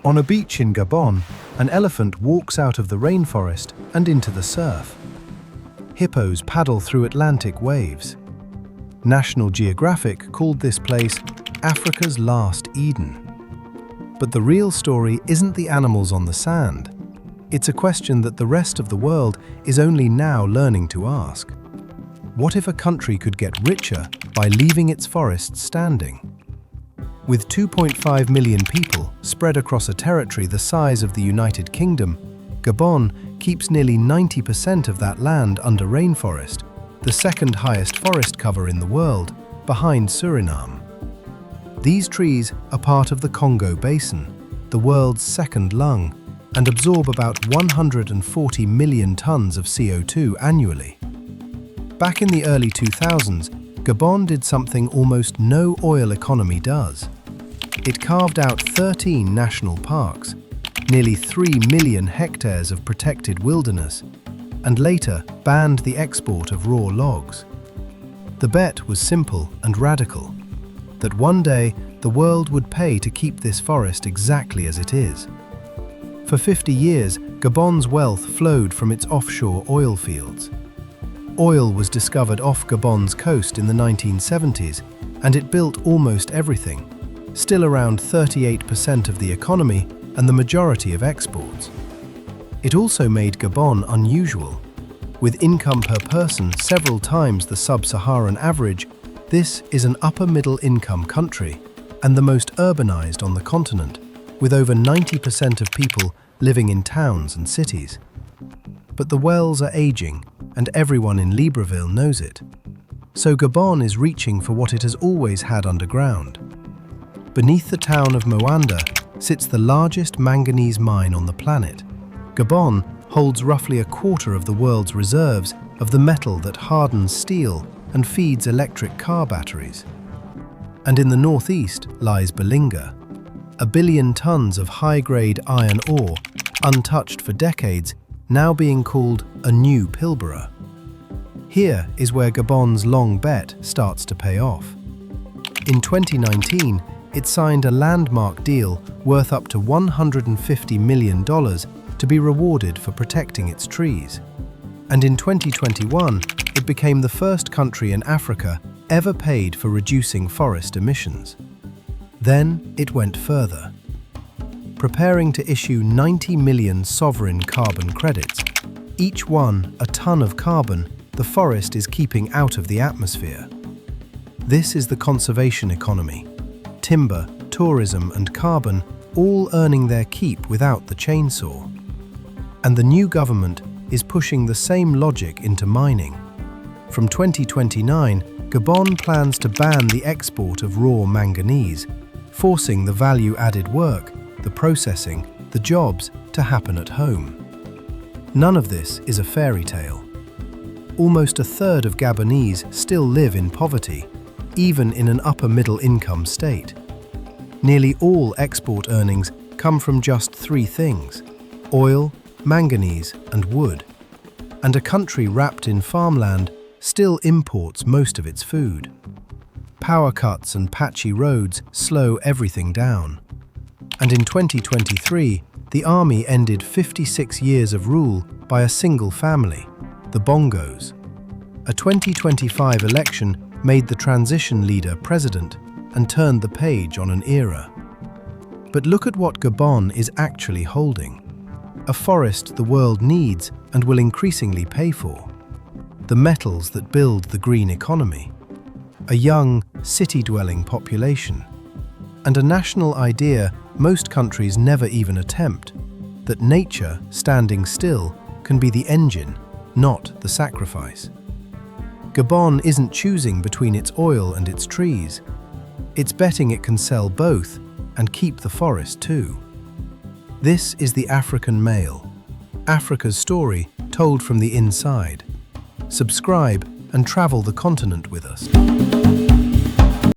On a beach in Gabon, an elephant walks out of the rainforest and into the surf. Hippos paddle through Atlantic waves. National Geographic called this place Africa's last Eden. But the real story isn't the animals on the sand. It's a question that the rest of the world is only now learning to ask. What if a country could get richer by leaving its forests standing? With 2.5 million people spread across a territory the size of the United Kingdom, Gabon keeps nearly 90% of that land under rainforest, the second highest forest cover in the world, behind Suriname. These trees are part of the Congo Basin, the world's second lung, and absorb about 140 million tons of CO2 annually. Back in the early 2000s, Gabon did something almost no oil economy does. It carved out 13 national parks, nearly 3 million hectares of protected wilderness, and later banned the export of raw logs. The bet was simple and radical, that one day the world would pay to keep this forest exactly as it is. For 50 years, Gabon's wealth flowed from its offshore oil fields. Oil was discovered off Gabon's coast in the 1970s, and it built almost everything, still around 38% of the economy and the majority of exports. It also made Gabon unusual. With income per person several times the sub-Saharan average, this is an upper-middle income country and the most urbanized on the continent, with over 90% of people living in towns and cities. But the wells are aging, and everyone in Libreville knows it. So Gabon is reaching for what it has always had underground. Beneath the town of Moanda sits the largest manganese mine on the planet. Gabon holds roughly a quarter of the world's reserves of the metal that hardens steel and feeds electric car batteries. And in the northeast lies Belinga, 1 billion tons of high-grade iron ore, untouched for decades, now being called a new Pilbara. Here is where Gabon's long bet starts to pay off. In 2019, it signed a landmark deal worth up to $150 million to be rewarded for protecting its trees. And in 2021, it became the first country in Africa ever paid for reducing forest emissions. Then it went further. Preparing to issue 90 million sovereign carbon credits, each one a ton of carbon the forest is keeping out of the atmosphere. This is the conservation economy. Timber, tourism and carbon all earning their keep without the chainsaw. And the new government is pushing the same logic into mining. From 2029, Gabon plans to ban the export of raw manganese, forcing the value-added work, the processing, the jobs to happen at home. None of this is a fairy tale. Almost a third of Gabonese still live in poverty, even in an upper-middle income state. Nearly all export earnings come from just 3 things: oil, manganese and wood. And a country wrapped in farmland still imports most of its food. Power cuts and patchy roads slow everything down. And in 2023, the army ended 56 years of rule by a single family, the Bongos. A 2025 election made the transition leader president and turned the page on an era. But look at what Gabon is actually holding. A forest the world needs and will increasingly pay for. The metals that build the green economy. A young, city-dwelling population. And a national idea most countries never even attempt, that nature, standing still, can be the engine, not the sacrifice. Gabon isn't choosing between its oil and its trees. It's betting it can sell both and keep the forest too. This is the African Mail, Africa's story told from the inside. Subscribe and travel the continent with us.